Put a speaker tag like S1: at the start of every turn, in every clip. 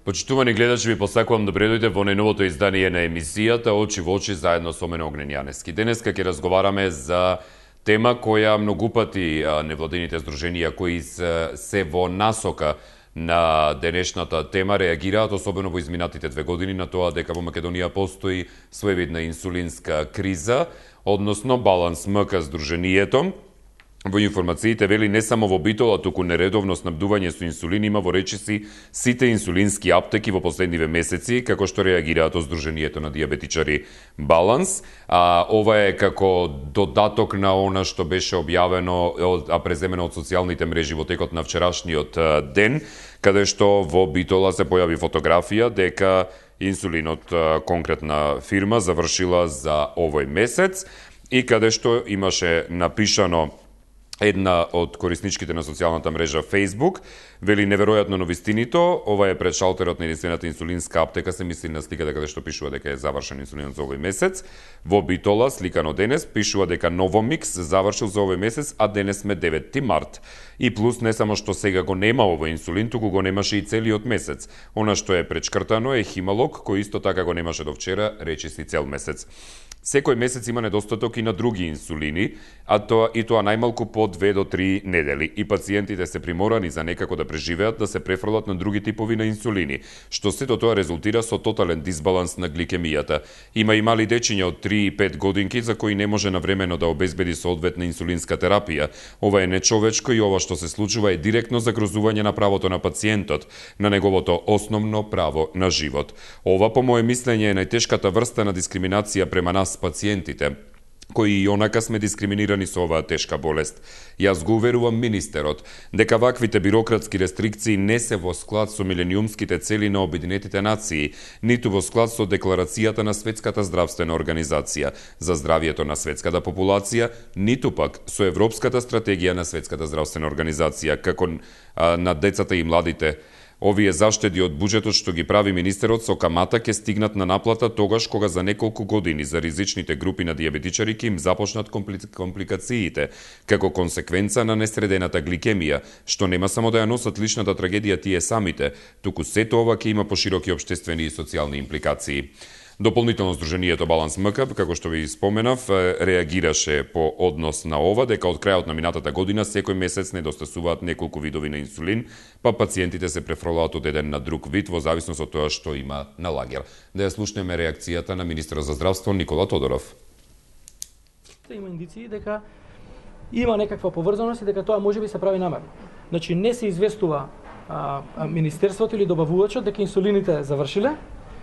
S1: Почитувани гледачи, ви посакувам да дојдете во најновото издание на емисијата Очи во очи заедно со мене Огнен Јанески. Денеска ќе разговараме за тема која многу пати невладините здруженија кои се во насока на денешната тема реагираат, особено во изминатите 2 години, на тоа дека во Македонија постои своевидна инсулинска криза, односно Баланс МК здруженијето во информациите вели не само во Битола, туку нередовно снабдување со инсулин има во речиси сите инсулински аптеки во последниве месеци, како што реагираат од Здруженијето на диабетичари Баланс. Ова е како додаток на она што беше објавено, преземено од социјалните мрежи во текот на вчерашниот ден, каде што во Битола се појави фотографија дека инсулинот конкретна фирма завршила за овој месец и каде што имаше напишано една од корисничките на социјалната мрежа Facebook, вели неверојатно новистинито, ова е пред шалтерот на единствената инсулинска аптека, се мисли на сликата каде што пишува дека е завршен инсулинот за овој месец. Во Битола, сликано денес, пишува дека Новомикс завршил за овој месец, а денес сме 9 март. И плюс не само што сега го нема овој инсулин, туку го немаше и целиот месец. Она што е пречкртано е Хималог, кој исто така го немаше до вчера, речиси цел месец. Секој месец има недостаток и на други инсулини, а тоа најмалку по 2 до 3 недели. И пациентите се приморани за некако да преживеат да се префрлат на други типови на инсулини, што сето тоа резултира со тотален дисбаланс на гликемијата. Има и мали дечиња од 3 и 5 годинки за кои не може навремено да обезбеди соодветна инсулинска терапија. Ова е нечовечко и ова што се случува е директно загрозување на правото на пациентот, на неговото основно право на живот. Ова, по моје мислење, е најтешката врста на дискриминација према нас пациентите, кои и онака сме дискриминирани со оваа тешка болест. Јас го уверувам министерот дека ваквите бирократски рестрикции не се во склад со милениумските цели на Обединетите нации, ниту во склад со декларацијата на Светската здравствена организација за здравието на светската популација, ниту пак со Европската стратегија на Светската здравствена организација како на децата и младите. Овие заштеди од буџетот што ги прави министерот со камата ќе стигнат на наплата тогаш кога за неколку години за ризичните групи на диабетичари ќе им започнат компликациите, како консеквенца на несредената гликемија, што нема само да ја носат личната трагедија тие самите, туку сето ова ќе има пошироки општествени и социјални импликации. Дополнително Здруженијето Баланс МК, како што ви споменав, реагираше по однос на ова, дека од крајот на минатата година секој месец недостасуваат неколку видови на инсулин, па пациентите се префрлаат од еден на друг вид во зависност од тоа што има на лагер. Да ја слушнеме реакцијата на министерот за здравство Никола Тодоров.
S2: Има индиции дека има некаква поврзаност и дека тоа можеби се прави намерно. Значи не се известува министерството или добавувачот дека инсулините завршиле,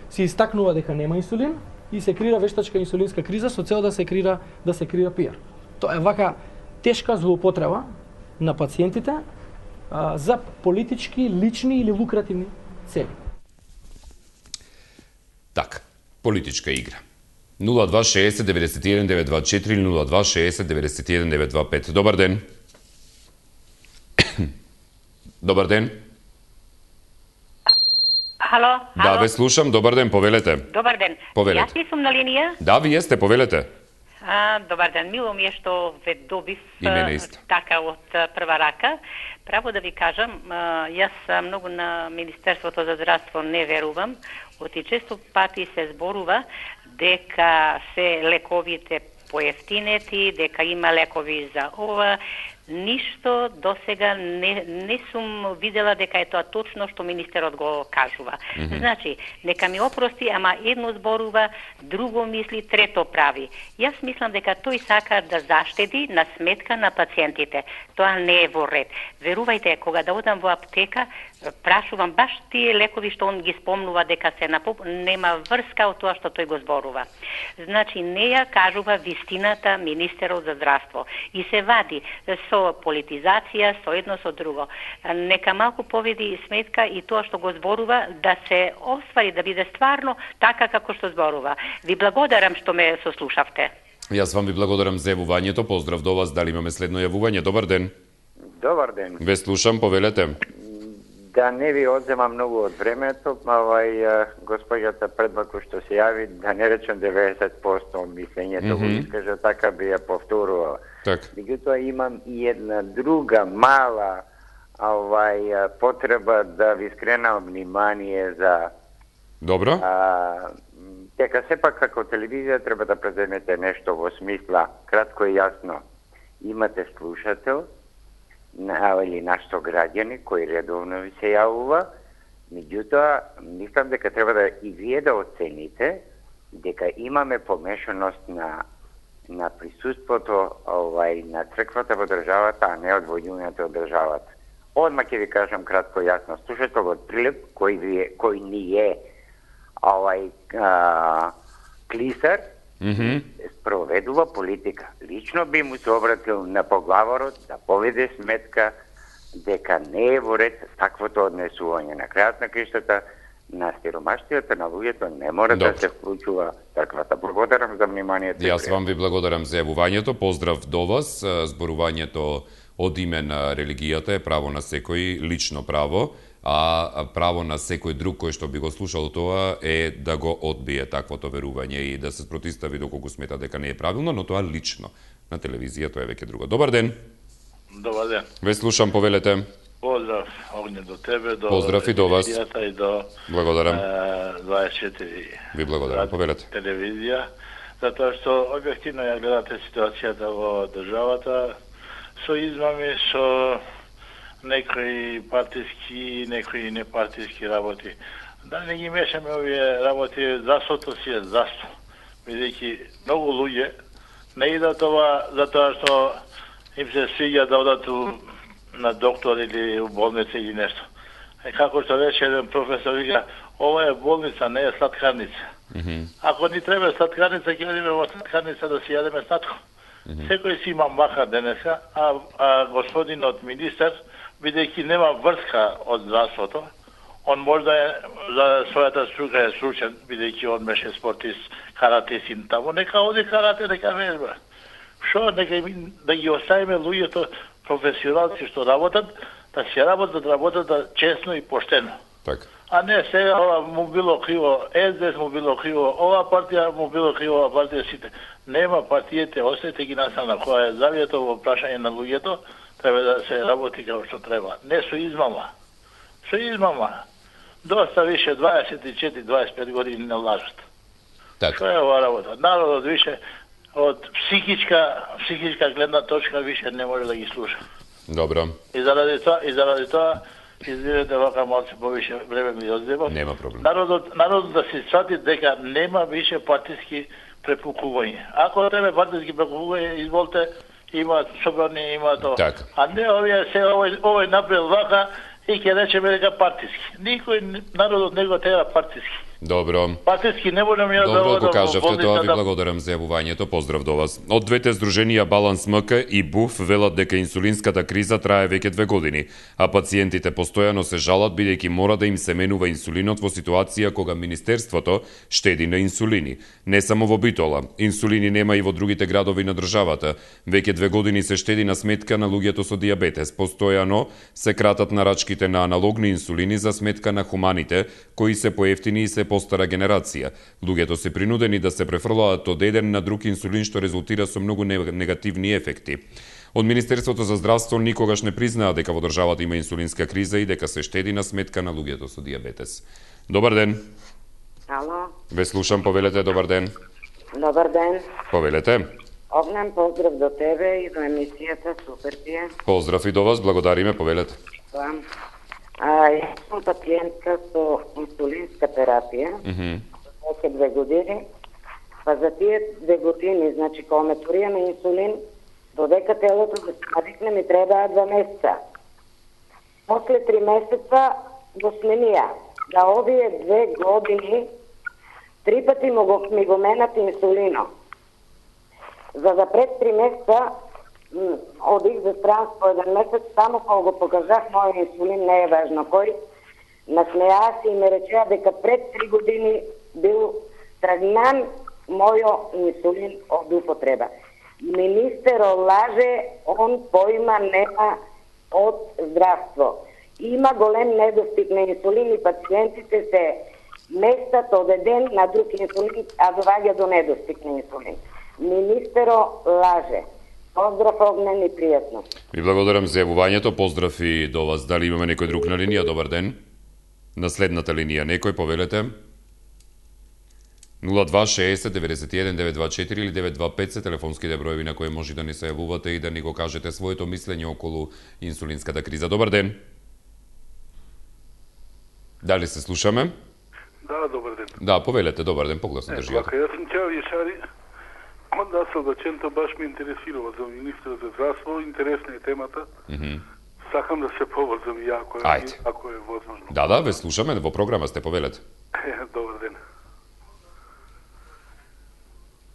S2: се истакнува дека нема инсулин и се крира вештачка инсулинска криза со цел да се крира пиар. Тоа е вака тешка злоупотреба на пациентите за политички, лични или лукративни цели.
S1: Так, политичка игра. 0260 91 924 0260 91 925. Добар ден. Добар ден.
S3: Halo.
S1: Да, ве слушам. Добар ден, повелете.
S3: Добар ден.
S1: Повелете.
S3: Јас ли сум на линија?
S1: Да, вие сте, повелете.
S3: Добар ден. Мило ми е што ве добив така од прва рака. Право да ви кажам, јас многу на Министерството за здравство не верувам. Оти често пати се зборува дека се лековите поевтинети, дека има лекови за ова. Ништо досега не сум видела дека е тоа точно што министерот го кажува. Значи, нека ми опрости, ама едно зборува, друго мисли, трето прави. Јас мислам дека тој сака да заштеди на сметка на пациентите. Тоа не е во ред. Верувајте, кога да одам во аптека, прашувам баш тие лекови што он ги спомнува дека се нема врска од тоа што тој го зборува. Значи, не ја кажува вистината министерот за здравство. И се вади со политизација, со едно со друго. Нека малку поведи сметка и тоа што го зборува да се оствари, да биде стварно така како што зборува. Ви благодарам што ме сослушавте.
S1: Јас вам ви благодарам за јавувањето. Поздрав до вас. Дали имаме следно јавување? Добар ден.
S4: Добар ден.
S1: Ве слушам, повелете.
S4: Да не ви одземам многу од времето, госпоѓата предмако што се јави, да не речем 90% мислењето го искаже, така би ја повторувала. Меѓутоа имам и една друга мала потреба да ви скренам внимание за
S1: Добро.
S4: дека сепак како телевизија треба да преземете нешто во смисла кратко и јасно. Имате слушател или нашто граѓани кој редовно ви се јавува, меѓутоа мислам дека треба да и вие да оцените дека имаме помешаност на присуството на црквата во државата, а не одвојувањето од државата. Одма ќе ви кажам кратко и јасно, слушателот Прилеп кој ни е клисар, спроведува политика. Лично би му се обратил на поглаворот да поведе сметка дека не е во ред таквото однесување. На крајот на криштата, на сиромаштијата на луѓето не мора да се вклучува црквата. Благодарам за вниманието.
S1: Јас вам ви благодарам за јавувањето. Поздрав до вас. Зборувањето од име на религијата е право на секој, лично право, а право на секој друг кој што би го слушал тоа е да го одбие таквото верување и да се спротистави доколку смета дека не е правилно, но тоа лично. На телевизија тоа е веќе друго. Добар ден.
S5: Добар ден.
S1: Ве слушам, повелете.
S5: Поздрав, Огне, до тебе, до
S1: Поздрав и до вас.
S5: И до
S1: благодарам.
S5: 24.
S1: Ви благодарам, повелете.
S5: Телевизија, затоа што објективно ја гледате ситуацијата во државата, со измами, со некои партиски, некои непартиски работи. Да не ги мешаме овие работи, застото си е засто. Бидејќи многу луѓе не идат ова затоа што им се свиѓа да одат на доктор или у болница или нешто. Како што рече еден професор, вика, ова е болница, не е сладкарница. Ако ни треба сладкарница, ќе одиме во сладкарница да си јадеме сладко. Секој си има маха денеска, а господинот министер, бидејќи нема врска од здравството, он можда е за својата струка е стручен, бидејќи он беше спортист, каратист и таму, нека оди карате, нека вежба. Шо, нека да ги оставиме луѓето професионалци што работат, да се работат честно и поштено.
S1: Так.
S5: А не сега ова му било криво, СДС му било криво, ова партија му било криво, ова партија сите. Нема партиите, оставите ги насамна, која е завието во прашање на луѓето, треба да се работи како што треба. Не со измама. Со измама. Доста више 24-25 години не лажат.
S1: Так.
S5: Што е ова работа? Народот више од психичка гледна точка више не може да ги слуша.
S1: Добро.
S5: И заради тоа извинете вака малце повише време ми одзема.
S1: Нема проблем.
S5: Народот да се свати дека нема више партиски препукување. Ако треба партиски препукување, изволте, има собрани, има тоа.
S1: Так.
S5: А не овие се овој направил вака и ќе речеме дека партиски. Никој народот не го тера партиски.
S1: Добро.
S5: Партиски не можам ја да
S1: одам. Добро го кажавте, тоа ви благодарам за јавувањето. Поздрав до вас. Од двете здруженија Баланс МК и БУФ велат дека инсулинската криза трае веќе 2 години, а пациентите постојано се жалат бидејќи мора да им се менува инсулинот во ситуација кога Министерството штеди на инсулини. Не само во Битола, инсулини нема и во другите градови на државата. Веќе 2 години се штеди на сметка на луѓето со дијабетес. Постојано се кратат нарачките на аналогни инсулини за сметка на хуманите, кои се поевтини и се постара генерација. Луѓето се принудени да се префрлаат од еден на друг инсулин, што резултира со многу негативни ефекти. Од Министерството за здравство никогаш не признаа дека во државата има инсулинска криза и дека се штеди на сметка на луѓето со дијабетес. Добар ден.
S6: Ало.
S1: Ве слушам, повелете, добар ден.
S6: Добар ден.
S1: Повелете.
S6: Огнен поздрав до тебе и до емисијата, супер ти е.
S1: Поздрав и до вас, благодариме, повелете.
S6: Јас сум пациентка со инсулинска терапија, веќе 2 години, па за тие 2 години, значи кога ме туријаме инсулин, додека телото да се навикне ми требаа 2 месеца. После 3 месеца го сменија. За овие 2 години 3 пати ми го менат инсулино. За да пред 3 месеца одих за странство 1 месец, само кога го покажах мој инсулин, не е важно кој, насмеаа се и ме речеа дека пред 3 години бил тргнан мојо инсулин од употреба. Министерот лаже, он поима нема од здравство. Има голем недостиг на инсулин и пациентите се местат од еден на друг инсулин, а доваѓа до недостиг на инсулин. Министерот лаже. Поздрав, Огнен, и пријатно.
S1: Ви благодарам за јавувањето, поздрав и до вас. Дали имаме некој друг на линија? Добар ден. На следната линија некој, повелете. 0260-91-924 или 925 се телефонските броеви на кои може да ни се јавувате и да ни го кажете своето мислење околу инсулинската криза. Добар ден. Дали се слушаме?
S7: Да, добар ден.
S1: Да, повелете, добар ден, погласно држијате.
S7: Јас сум Ќао Јешари. Онда Салбаченто баш ме интересирува за министр за здравство, интересна е темата. Сакам да се поврзам и ако е возможно.
S1: Да, ве слушаме, во програма сте, повелете.
S7: Добар ден.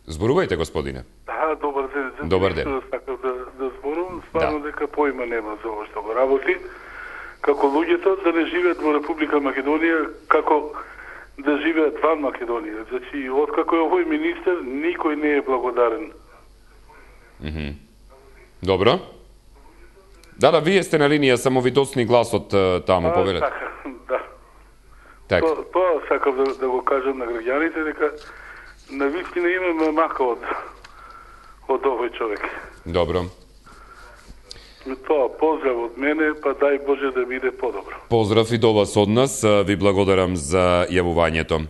S1: Зборувајте, господине.
S7: Да, добар ден.
S1: Добар ден.
S7: Сакам да зборувам, стварно дека поима нема за ова што го работи. Како луѓето да не живеат во Република Македонија, како да живеат ван Македонија. Значи, откако е овој министер, никој не е благодарен.
S1: Добро. Да, вие сте на линија, само ви досни гласот таму, повелете.
S7: Така. Тоа сакам да го кажам на граѓаните, дека навистина имаме мака од овој човек.
S1: Добро.
S7: Тоа, поздрав од мене, па дај Боже да биде подобро.
S1: Поздрав и до вас од нас, ви благодарам за јавувањето.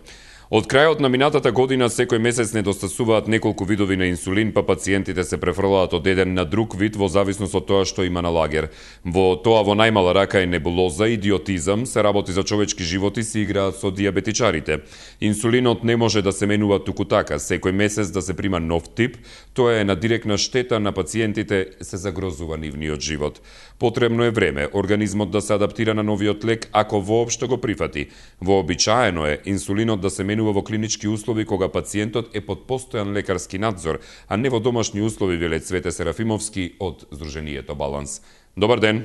S1: Од крајот на минатата година секој месец недостасуваат неколку видови на инсулин, па пациентите се префрлаат од еден на друг вид во зависност од тоа што има на лагер. Во најмала рака е небулоза, идиотизам, се работи за човечки животи, се играат со диабетичарите. Инсулинот не може да се менува туку така, секој месец да се прима нов тип, тоа е на директна штета на пациентите, се загрозува нивниот живот. Потребно е време, организмот да се адаптира на новиот лек, ако воопшто го прифати. Вообичаено е инсулинот да се менува во клинички услови кога пациентот е под постојан лекарски надзор, а не во домашни услови, вели Цвете Серафимовски од Сдруженијето Баланс. Добар ден.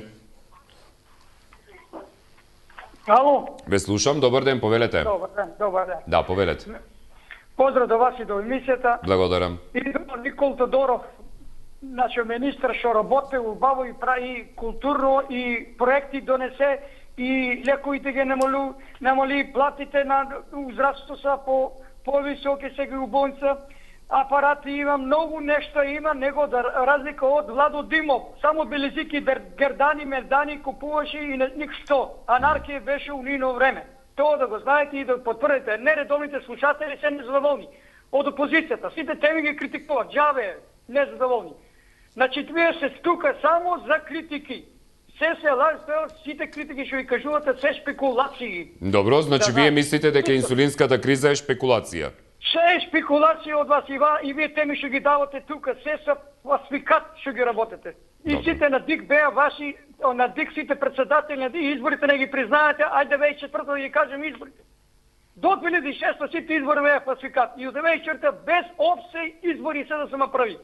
S8: Ало?
S1: Ве слушам, добар ден, повелете.
S8: Добар ден.
S1: Да, повелете.
S8: Поздрав до вас и до емисијата.
S1: Благодарам.
S8: И до Никол Тодоров, нашиот министр, што работи убаво и прави културно и проекти донесе и лековите ги намали, платите на здравството са по-високи сега у болница, апарати има, многу нешто има, него да разлика од Владо Димов. Само белезики, гердани, мердани купуваше и ништо. Анархија беше у нино време. Тоа да го знаете и да потврдите. Нередовните слушатели се незадоволни. Од опозицијата. Сите теми ги критикуваат. Джаве незадоволни. Значи, вие се тука само за критики. Се лажи, сите критики што ви кажувате, се шпекулации.
S1: Добро, значи вие мислите дека инсулинската криза е шпекулација?
S8: Се е шпекулација од вас и вие теми што ги давате тука, се са фалсификат што ги работите. И сите на ДИК беа ваши, на ДИК сите председатели на ДИК, изборите не ги признаете, ајде 2004 да ги кажем изборите. До 2006 сите избори беа фалсификат и од 2004 без опсе избори се да се направи.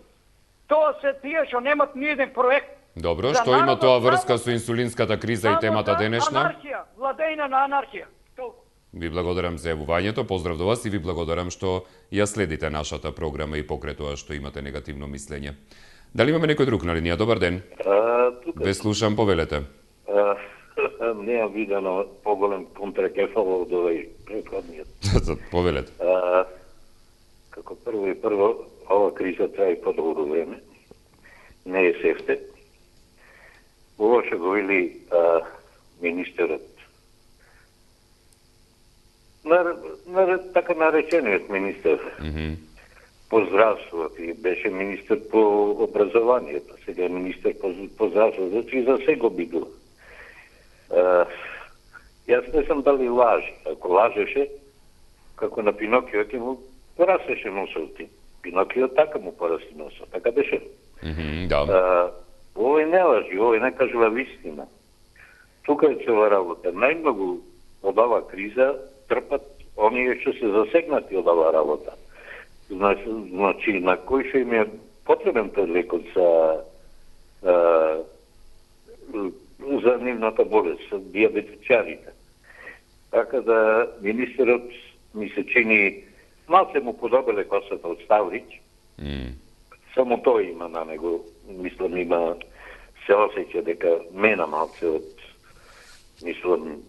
S8: Тоа се тие што немат ни еден проект.
S1: Добро, што има тоа врска со инсулинската криза и темата денешна?
S8: Анархија, владеина на анархија.
S1: Ви благодарам за јавувањето, поздрав до вас и ви благодарам што ја следите нашата програма и покрај тоа што имате негативно мислење. Дали имаме некој друг на линија? Добар ден. Ве слушам, повелете.
S9: Не е видено поголем контракефал од овој претходниот.
S1: Повелете.
S9: Како прво, ова криза трае подолго време. Не е сефте. Ова што го вели министерот. Така наречениот министер по здравството и беше министер по образованието, сега е министер по здравството, и за се го бидува. Јас не сум дали лажи. Ако лажеше, како на Пинокио, ќе му порастеше носот. Пинокио така му порасти носот. Така беше. Овој не лажи, овој не кажува вистина. Тука е цела работа. Најмногу од ова криза трпат оние што се засегнати од ова работа. Значи, на кој што им е потребен тој лекот за нивната болест, за диабетичарите. Така да министерот ми се чини малце му подобеле косата од Ставрич. Само тој има на него, мислам, има се осеќа дека мена малце од, мислам,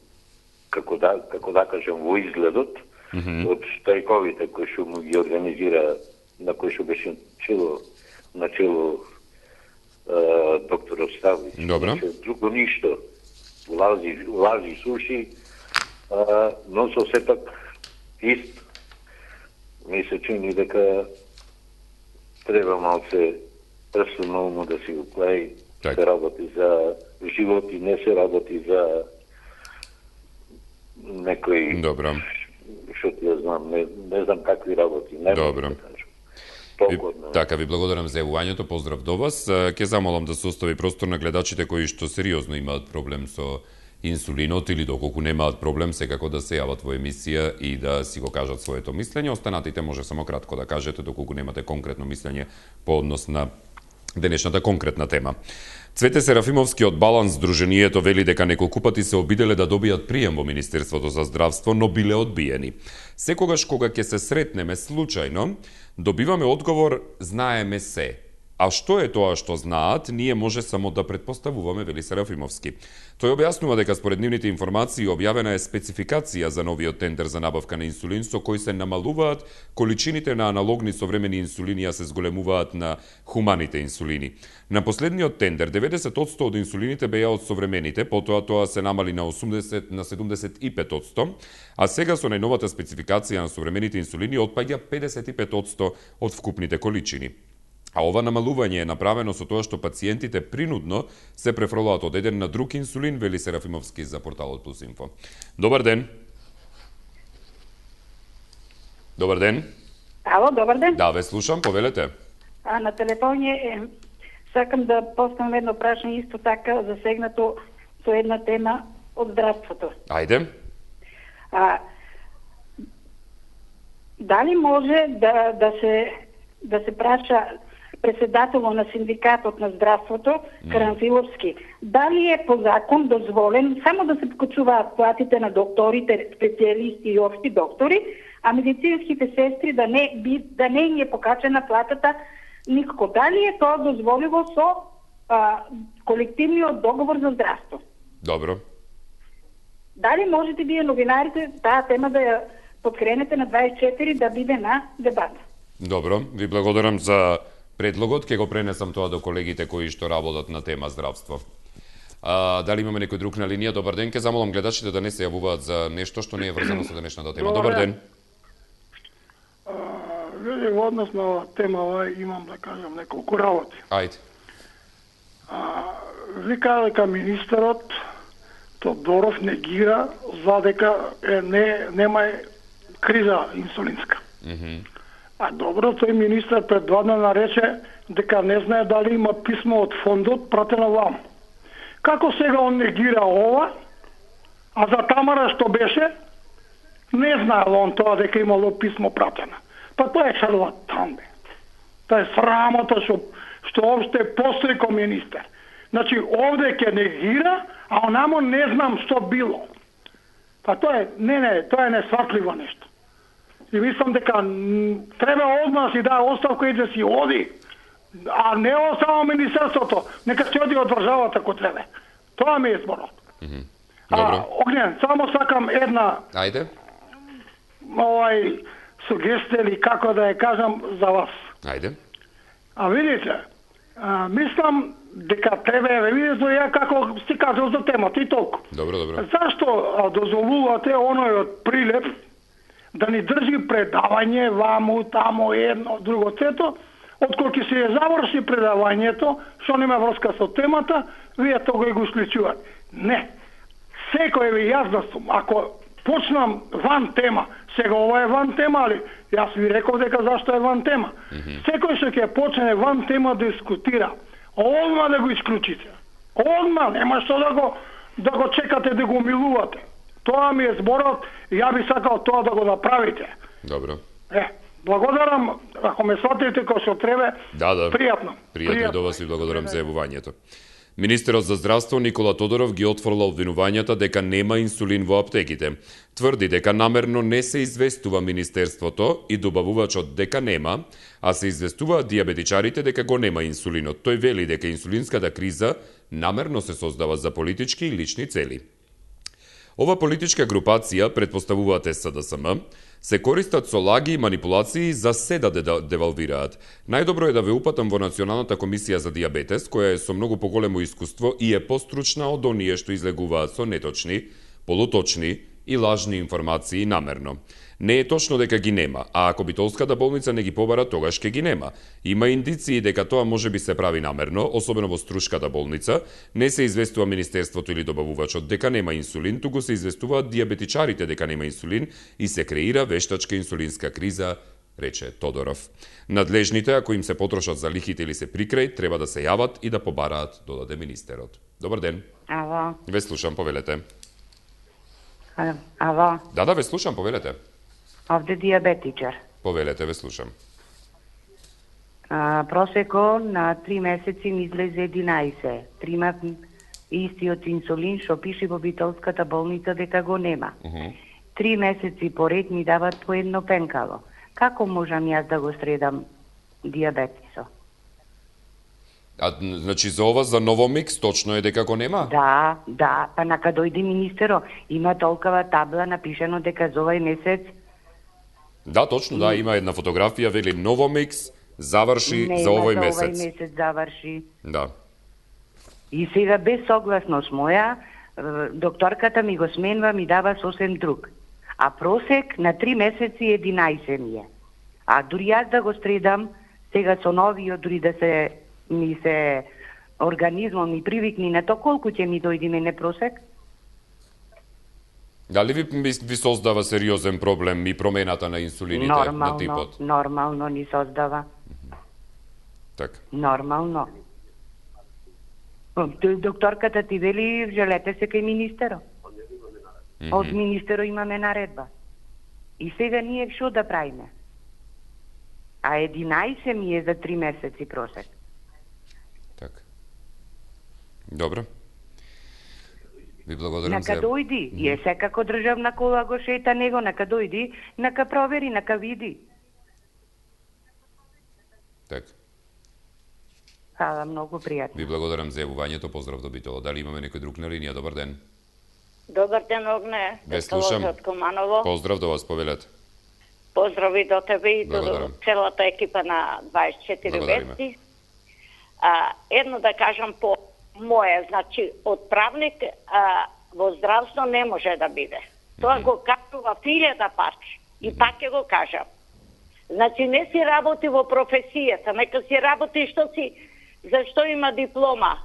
S9: како да кажем, во изгледот, од штрајковите кои што му ги организира, на кои што беше начело доктор Оставлич.
S1: Добро.
S9: Друго ништо. Лажи, суши, но со сепак ист. Ми се чини дека треба малце персонално да си уклеи, се работи за живот и не се работи за некои...
S1: Добро.
S9: Што ти ја знам, не знам какви работи.
S1: Добро. Така, ви благодарам за јавувањето, поздрав до вас. Ке замолам да се остави простор на гледачите кои што сериозно имаат проблем со инсулинот или доколку немаат проблем, секако да се јават во емисија и да си го кажат своето мислење. Останатите може само кратко да кажете доколку немате конкретно мислење по однос на денешната конкретна тема. Цвете Серафимовски од Баланс Сдруженијето вели дека неколку пати се обиделе да добијат прием во Министерството за здравство, но биле одбиени. Секогаш кога ќе се сретнеме случајно, добиваме одговор знаеме се. А што е тоа што знаат, ние може само да предпоставуваме, вели Серафимовски. Тој објаснува дека според нивните информации објавена е спецификација за новиот тендер за набавка на инсулин со кој се намалуваат количините на аналогни современи инсулини, а се зголемуваат на хуманите инсулини. На последниот тендер 90% од инсулините беа од современите, потоа тоа се намали на 80 на 75%, а сега со најновата спецификација на современите инсулини отпаѓа 55% од вкупните количини. А ова намалување е направено со тоа што пациентите принудно се префрлаат од еден на друг инсулин, вели Серафимовски за порталот Плюс Инфо. Добар ден. Добар ден.
S10: Ало, добар ден.
S1: Да, ве слушам, повелете.
S10: На телефоње сакам да поставам едно прашање исто така засегнато со една тема од здравството.
S1: Ајде.
S10: Дали може да се праша председателот на синдикатот на здравството, Карамфиловски, дали е по закон дозволен само да се покачуваат платите на докторите, специјалисти и општи доктори, а медицинските сестри да не им е покачена платата никако. Дали е тоа дозволиво со колективниот договор за здравство?
S1: Добро.
S10: Дали можете вие новинарите таа тема да ја подкренете на 24 да биде на дебата?
S1: Добро, ви благодарам за предлогот, ќе го пренесам тоа до колегите кои што работат на тема здравство. Дали имаме некој друг на линија? Добар ден, ќе замолам гледачите да не се јавуваат за нешто што не е врзано со денешната тема. Добар ден.
S11: Вели, во однос на темава имам да кажам неколку работи.
S1: Ајде.
S11: Ви кажа дека министерот Тодоров негира за дека нема криза инсулинска. А добро, тој министер пред 2 дена рече дека не знае дали има писмо од фондот пратено вам. Како сега он негира ова, а за Тамара што беше, не знаел он тоа дека имало писмо пратено. Па тоа е шарлатан, бе. Тоа е срамота што обште постои ко министер. Значи, овде ќе негира, а онамо не знам што било. Па тоа е, тоа е несватливо нешто. И мислам дека треба одма си да оставка и да си оди, а не само министерството, нека си оди од државата ако треба. Тоа ми е зборот. Огнен, само сакам една сугестија или како да ја кажам за вас.
S1: Ајде.
S11: Видите, мислам дека треба, видите ја како си кажал за темата и толку.
S1: Добро.
S11: Зашто дозволувате онојот Прилеп да ни држи предавање ваму, таму, едно, друго, трето, отколку се заврши предавањето, што нема врска со темата, вие тога го исклучувате. Не. Секој ви јас да сум, ако почнам ван тема, сега ова е ван тема, али јас ви реков дека зашто е ван тема. Секој што ќе почне ван тема да дискутира, одма да го исклучите. Одма, нема што да го чекате да го милувате. Тоа ми е зборот, ја би сакал тоа да го направите.
S1: Добро.
S11: Благодарам, ако ме сватите кој што треба, пријатно.
S1: Пријатно до вас и благодарам за јавувањето. Министерот за здравство Никола Тодоров ги отфрла обвинувањата дека нема инсулин во аптеките. Тврди дека намерно не се известува Министерството и добавувачот дека нема, а се известуваат диабетичарите дека го нема инсулинот. Тој вели дека инсулинската криза намерно се создава за политички и лични цели. Ова политичка групација, предпоставуваат СДСМ, се користат со лаги и манипулации за се да девалвираат. Најдобро е да ве упатам во Националната комисија за дијабетес, која е со многу поголемо искуство и е постручна од оние што излегуваат со неточни, полуточни и лажни информации намерно. Не е точно дека ги нема, а ако Битолската болница не ги побара, тогаш ќе ги нема. Има индиции дека тоа може би се прави намерно, особено во Струшката болница. Не се известува Министерството или добавувачот дека нема инсулин, туку се известуваат диабетичарите дека нема инсулин и се креира вештачка инсулинска криза, рече Тодоров. Надлежните, ако им се потрошат за лихите или се прикрај, треба да се јават и да побараат, додаде министерот. Добар ден.
S12: Ало.
S1: Ве слушам, повелете.
S12: Ало.
S1: Да, ве слушам, повелете.
S12: Овде диабетичар.
S1: Повелете, ве слушам.
S12: Просеко на 3 месеци ми излезе 11. Примав истиот инсулин што пише во Битолската болница дека го нема. 3 месеци поред ми дават по едно пенкало. Како можам јас да го средам диабетисо?
S1: Значи за ова, за Новомикс, точно е дека го нема?
S12: Да, па нака дојде министеро, има толкова табла напишано дека за овој месец.
S1: Да, точно, да, има една фотографија, вели Новомикс, заврши за овој месец.
S12: За овој месец заврши.
S1: Да.
S12: И сега без согласност моја, докторката ми го сменва, ми дава сосем друг. А просек на 3 месеци 11 ми е. А дури јас да го средам, сега со новиот, дури да ми се организмот ми привикни на то, колку ќе ми дојде мене просек?
S1: Дали ви создава сериозен проблем и промената на инсулините на типот?
S12: Нормално ни создава.
S1: Така.
S12: Нормално. Докторката ти вели, желете се кај министеро. Од министеро имаме наредба. И сега ние што да правиме? А 11 ми е за 3 месеци просек.
S1: Така. Добро. Ви благодарам
S12: нака дојди, е секако државна кола го шета него, нака дојди, нака провери, нака види.
S1: Така.
S12: Хала, многу пријатно.
S1: Ви благодарам за јавувањето, поздрав до Битола. Дали имаме некој друг на линија? Добар ден.
S13: Добар ден, Огне.
S1: Ве слушам. Поздрав до вас, повелете.
S13: Поздрави до тебе и до целата екипа на 24 вести. Едно да кажам по моје, значи, отправник во здравство не може да биде. Тоа го кажува 1000 пати и пак ќе го кажам. Значи, не си работи во професијата, нека си работи зашто има диплома.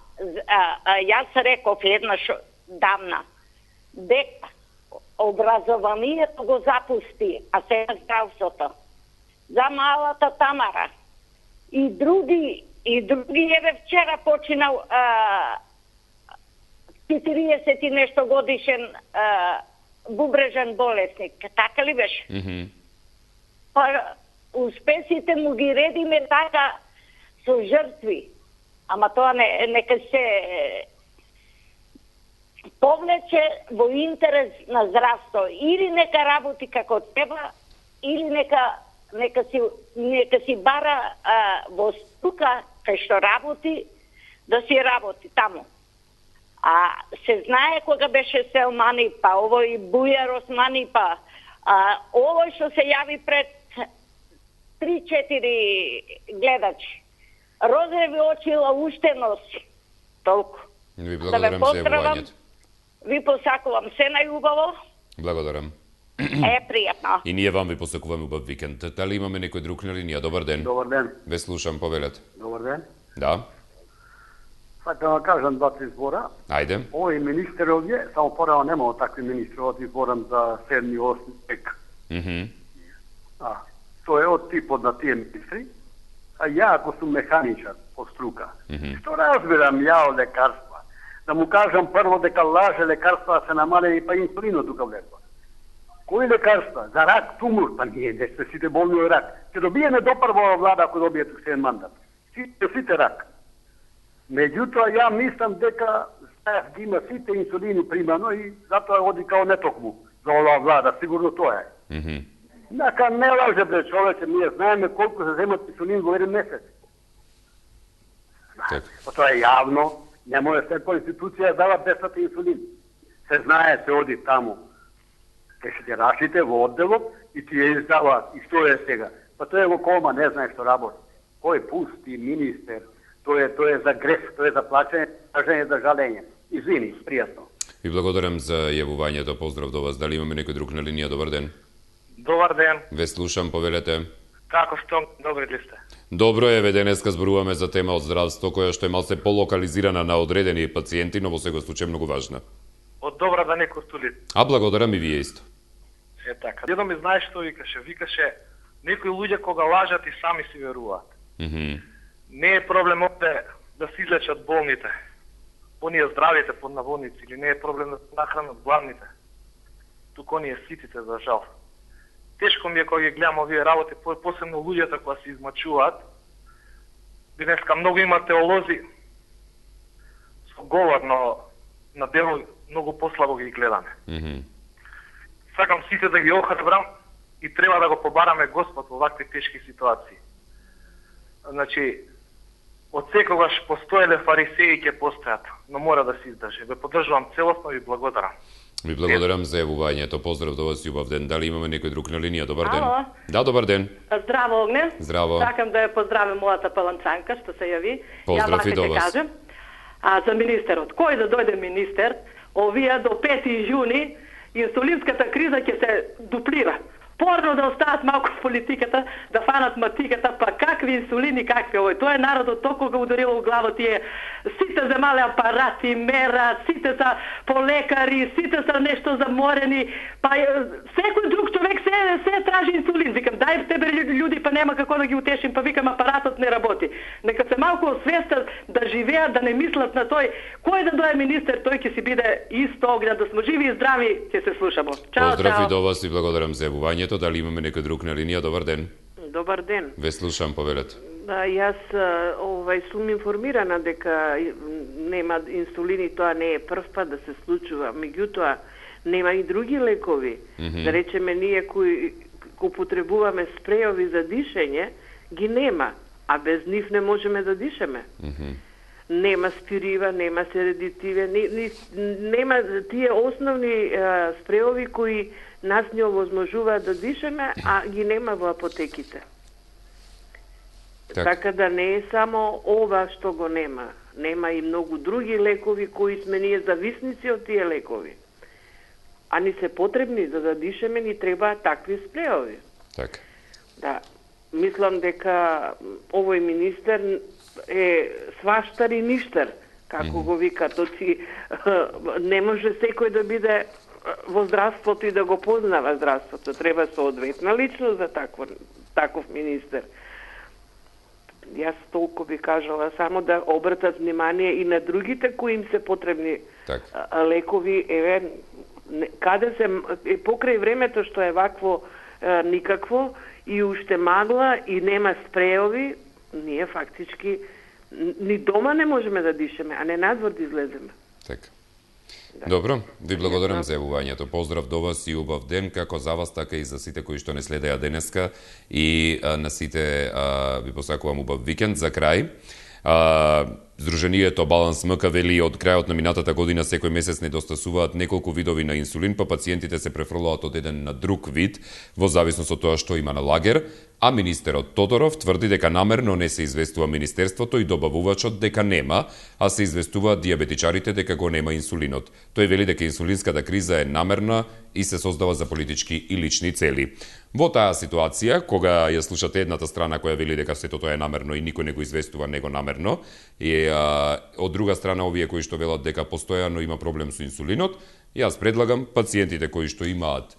S13: Јас реков еднаш давна, дека образованието го запусти, а сега здравството. За малата Тамара и други, еве вчера починал 40 и нешто годишен бубрежен болесник. Така ли беше? Па успесите му ги редиме така со жртви. Ама тоа нека се повлече во интерес на здравство. Или нека работи како треба, или нека си бара во струка кај што работи, да си работи таму. А се знае кога беше Селмани, па овој Бујар Османи, па овој што се јави пред 3-4 гледачи. Розови очи, уште носи. Толку.
S1: Ви благодарам за јавувањето.
S13: Ви посакувам се најубаво.
S1: Благодарам.
S13: Пријатно.
S1: И ние вам ви посакуваме убав викенд. Дали имаме некој друг на линија? Добар ден.
S14: Добар ден.
S1: Ве слушам, повелете.
S14: Добар ден.
S1: Да.
S14: Сакам да кажам 2-3 збора.
S1: Ајде.
S14: Овој министер овде, само порано немало такви министри, од изборам за 7-8 век. Тоа е од типот на тие министри. А ја, ако сум механичар по струка, што разбирам ја од лекарства? Да му кажам прво дека лаже лекарства се намалени, па инсулинот тука влезва. Кои лекарства? За рак, тумор, па ние не сте сите болни од рак. Ќе добиеме допрва влада ако добие сен мандат. Сите рак. Меѓутоа, ја мислам дека знаев да има сите инсулини примано и затоа оди као нетокму за оваа влада, сигурно тоа е. Нака не лаже бре човече, ние знаеме колку се земат инсулин во еден месец. Тоа е јавно, не може секоја институција да дава бесплатен инсулин. Се знае, се оди таму. Ке се рашите во одделот и ти ја издаваат. И што е сега? Па тој е во кома, не знае што работи. Кој пусти министер? Тоа е за греф, тоа е за плачење, за жалење. Извини, пријатно.
S1: Ви благодарам за јавувањето. Поздрав до вас. Дали имаме некој друг на линија? Добар ден.
S15: Добар ден.
S1: Ве слушам, повелете.
S15: Како сте? Добри ли сте?
S1: Добро е, денеска зборуваме за тема од здравство која што е малце полокализирана на одредени пациенти, но во секој случај многу важна.
S15: Од добра да не костули.
S1: Благодарам и вие исто.
S15: Е така. Дедо ми знаеш што викаше? Викаше некои луѓе кога лажат и сами си веруваат. Не е проблем овде да се излечат болните, оние здравите под наводници, или не е проблем да се нахранат гладните. Туку оние ситите, за жал. Тешко ми е кога ги гледам овие работи, посебно луѓето кога се измачуваат. Денеска многу има теолози со говор, но на дело многу послабо ги гледаме. Сакам сите да ги охрабрам и треба да го побараме Господ во вакви тешки ситуации. Значи, од секогаш постоеле фарисеи ќе постојат, но мора да се издржи. Ве поддржувам целосно и благодарам.
S1: Ви благодарам за јавувањето. Поздрав до вас и убав ден. Дали имаме некој друг на линија? Добар ден.
S16: Ало.
S1: Да, добар ден.
S16: Здраво, Огне.
S1: Здраво.
S16: Сакам да ја поздравам мојата паланчанка што се јави.
S1: Поздрав и до вас.
S16: Кажем. За министерот. Кој да дојде министер, овие до 5 јуни инсулинската криза ќе се дуплира. Порно да остават малку в политиката, да фанат матиката, па какви инсулини, какви овој. Тоа е народот толку го ударило у глава тие. Сите земале апарати, мерат, сите са полекари, сите са нешто заморени, па секој друг човек се тражи инсулин. Викам, дај тебе луѓе, па нема како да ги утешим, па викам, апаратот не работи. Нека се малку освестат да живеат, да не мислат на тој. Кој да дое министер, тој ќе си биде исто Огне, да сме живи и здрави, ќе се слушамо. Чао,
S1: поздрав и до вас и благодарам за јавувањето. Дали имаме некој друг на линија? Добар ден.
S17: Добар ден.
S1: Ве слушам, повелете.
S17: Јас сум информирана дека нема инсулини, тоа не е прв пат да се случува. Меѓутоа, нема и други лекови. Да речеме, ние кои употребуваме спреови за дишење, ги нема, а без нив не можеме да дишеме. Нема спирива, нема седативе, нема тие основни спреови кои нас не овозможуваат да дишеме, а ги нема во апотеките. Така да не е само ова што го нема. Нема и многу други лекови кои сме ние зависници од тие лекови. А ни се потребни за да дишеме, ни требаат такви спреови.
S1: Така.
S17: Да, мислам дека овој министер е сваштар и ништар, како го вика, тоци не може секој да биде во здравството и да го познава здравството. Треба соодветна личност за таков министер. Јас толку би кажала само да обратат внимание и на другите кои им се потребни лекови. Еве, каде се покрај времето што е вакво никакво и уште магла и нема спреови, ние фактички ни дома не можеме да дишеме, а не надвор да излеземе.
S1: Така. Добро, ви благодарам за јавувањето. Поздрав до вас и убав ден, како за вас, така и за сите кои што не следеа денеска и на сите ви посакувам убав викенд. За крај, Здруженијето Баланс МК вели од крајот на минатата година секој месец недостасуваат неколку видови на инсулин, па пациентите се префрлаат од еден на друг вид во зависност од тоа што има на лагер, а министерот Тодоров тврди дека намерно не се известува министерството и добавувачот дека нема, а се известуваат диабетичарите дека го нема инсулинот. Тој вели дека инсулинската криза е намерна и се создава за политички и лични цели. Во таа ситуација, кога ја слушате едната страна која вели дека сето тоа е намерно и никој не го известува него намерно, и од друга страна овие кои што велат дека постојано има проблем со инсулинот, јас предлагам пациентите кои што имаат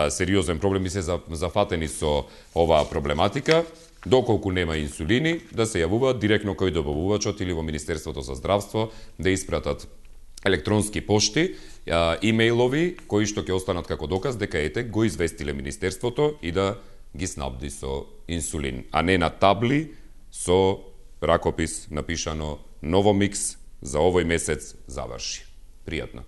S1: сериозен проблем и се зафатени со оваа проблематика, доколку нема инсулини, да се јавуваат директно кој добавувачот или во Министерството за здравство да испратат електронски пошти, имејлови кои што ќе останат како доказ дека ете го известиле Министерството и да ги снабди со инсулин, а не на табли со ракопис напишано Новомикс за овој месец заврши. Пријатно.